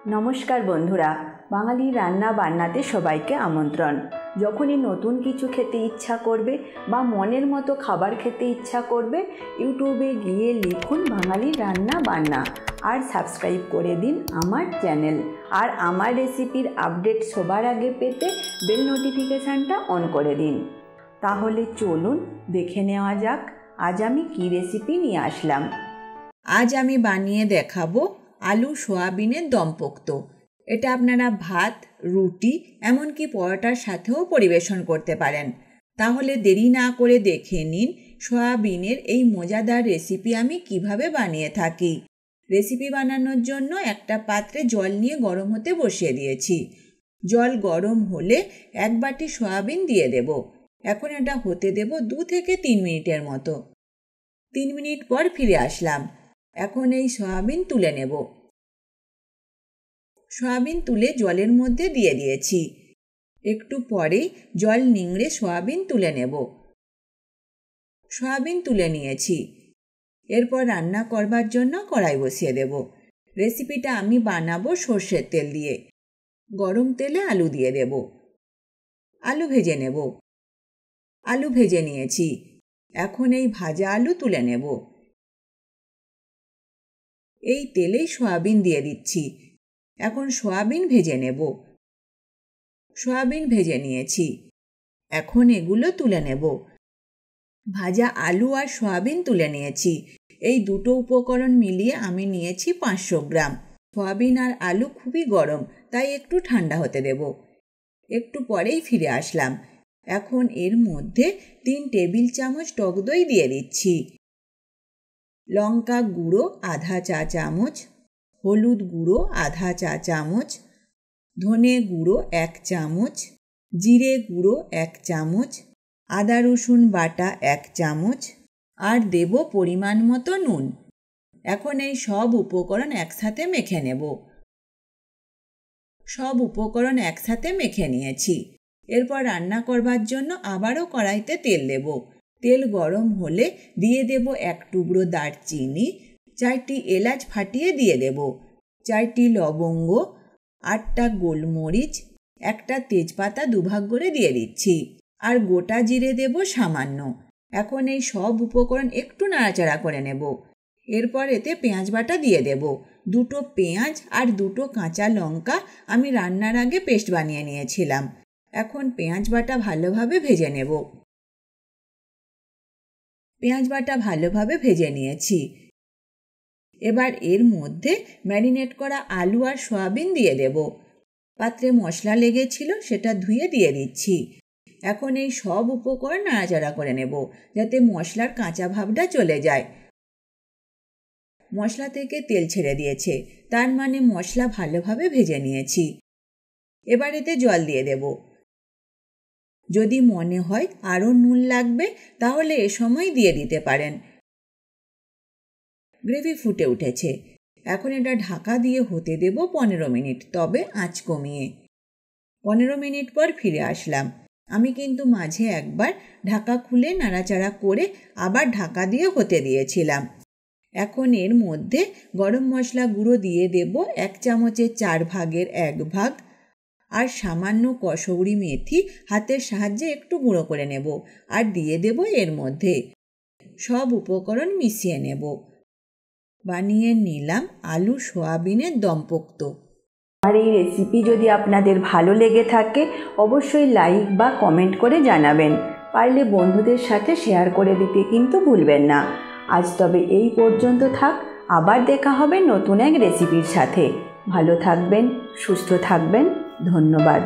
নমস্কার বন্ধুরা, বাঙালি রান্না বান্নাতে সবাইকে আমন্ত্রণ। যখনই নতুন কিছু খেতে ইচ্ছা করবে বা মনের মতো খাবার খেতে ইচ্ছা করবে, ইউটিউবে গিয়ে লিখুন বাঙালি রান্না বান্না আর সাবস্ক্রাইব করে দিন আমার চ্যানেল। আর আমার রেসিপির আপডেট সবার আগে পেতে বেল নোটিফিকেশানটা অন করে দিন। তাহলে চলুন দেখে নেওয়া যাক আজ আমি কী রেসিপি নিয়ে আসলাম। আজ আমি বানিয়ে দেখাবো আলু সোয়াবিনের দম পোক্ত। এটা আপনারা ভাত, রুটি, এমনকি পরোটার সাথেও পরিবেশন করতে পারেন। তাহলে দেরি না করে দেখে নিন সোয়াবিনের এই মজাদার রেসিপি আমি কিভাবে বানিয়ে থাকি। রেসিপি বানানোর জন্য একটা পাত্রে জল নিয়ে গরম হতে বসিয়ে দিয়েছি। জল গরম হলে 1 বাটি সোয়াবিন দিয়ে দেব। এখন এটা হতে দেব 2 থেকে 3 মিনিটের মতো। 3 মিনিট পর ফিরে আসলাম। এখন এই সোয়াবিন তুলে নেব। সোয়াবিন তুলে জলের মধ্যে দিয়ে দিয়েছি। একটু পরেই জল নিংড়ে সোয়াবিন তুলে নেব। সোয়াবিন তুলে নিয়েছি। এরপর রান্না করবার জন্য কড়াই বসিয়ে দেব। রেসিপিটা আমি বানাবো সর্ষের তেল দিয়ে। গরম তেলে আলু দিয়ে দেব। আলু ভেজে নেব। আলু ভেজে নিয়েছি। এখন এই ভাজা আলু তুলে নেব। এই তেলেই সোয়াবিন দিয়ে দিচ্ছি। এখন সোয়াবিন ভেজে নেব। সোয়াবিন ভেজে নিয়েছি। এখন এগুলো তুলে নেব। ভাজা আলু আর সোয়াবিন তুলে নিয়েছি। এই দুটো উপকরণ মিলিয়ে আমি নিয়েছি 500 গ্রাম। সোয়াবিন আর আলু খুবই গরম, তাই একটু ঠান্ডা হতে দেব। একটু পরেই ফিরে আসলাম। এখন এর মধ্যে 3 টেবিল চামচ টক দই দিয়ে দিচ্ছি। লঙ্কা গুঁড়ো আধা চা চামচ, হলুদ গুঁড়ো আধা চা চামচ, ধনে গুঁড়ো 1 চামচ, জিরে গুঁড়ো 1 চামচ, আদা রসুন বাটা 1 চামচ আর দেব পরিমাণ মতো নুন। এখন এই সব উপকরণ একসাথে মেখে নেব। সব উপকরণ একসাথে মেখে নিয়েছি। এরপর রান্না করবার জন্য আবারও কড়াইতে তেল দেব। তেল গরম হলে দিয়ে দেব 1 টুকরো দারচিনি, 4টি এলাচ ফাটিয়ে দিয়ে দেব, 4টি লবঙ্গ, 8টা গোলমরিচ, 1টা তেজপাতা দুভাগ করে দিয়ে দিচ্ছি আর গোটা জিরে দেব সামান্য। এখন এই সব উপকরণ একটু নাড়াচাড়া করে নেব। এরপর এতে পেঁয়াজ বাটা দিয়ে দেব। 2টো পেঁয়াজ আর 2টো কাঁচা লঙ্কা আমি রান্নার আগে পেস্ট বানিয়ে নিয়েছিলাম। এখন পেঁয়াজ বাটা ভালোভাবে ভেজে নেব। পেঁয়াজ বাটা ভালোভাবে ভেজে নিয়েছি। এবার এর মধ্যে ম্যারিনেট করা আলু আর সোয়াবিন দিয়ে দেব। পাত্রে মশলা লেগেছিল, সেটা ধুয়ে দিয়ে দিচ্ছি। এখন এই সব উপকরণ নাড়াচাড়া করে নেব যাতে মশলার কাঁচা ভাবটা চলে যায়। মশলা থেকে তেল ছেড়ে দিয়েছে, তার মানে মশলা ভালোভাবে ভেজে নিয়েছি। এবার এতে জল দিয়ে দেব। যদি মনে হয় আরও নুন লাগবে তাহলে এ সময় দিয়ে দিতে পারেন। গ্রেভি ফুটে উঠেছে। এখন এটা ঢাকা দিয়ে হতে দেব 15 মিনিট, তবে আঁচ কমিয়ে। 15 মিনিট পর ফিরে আসলাম। আমি কিন্তু মাঝে একবার ঢাকা খুলে নাড়াচাড়া করে আবার ঢাকা দিয়ে হতে দিয়েছিলাম। এখন এর মধ্যে গরম মশলা গুঁড়ো দিয়ে দেব 1 চামচের 4 ভাগের 1 ভাগ আর সামান্য কসৌরি মেথি হাতের সাহায্যে একটু গুঁড়ো করে নেব আর দিয়ে দেব এর মধ্যে। সব উপকরণ মিশিয়ে নেব। বানিয়ে নিলাম আলু সোয়াবিনের দম পোক্ত। আর এই রেসিপি যদি আপনাদের ভালো লেগে থাকে অবশ্যই লাইক বা কমেন্ট করে জানাবেন। পারলে বন্ধুদের সাথে শেয়ার করে দিতে কিন্তু ভুলবেন না। আজ তবে এই পর্যন্ত থাক। আবার দেখা হবে নতুন এক রেসিপির সাথে। ভালো থাকবেন, সুস্থ থাকবেন। ধন্যবাদ।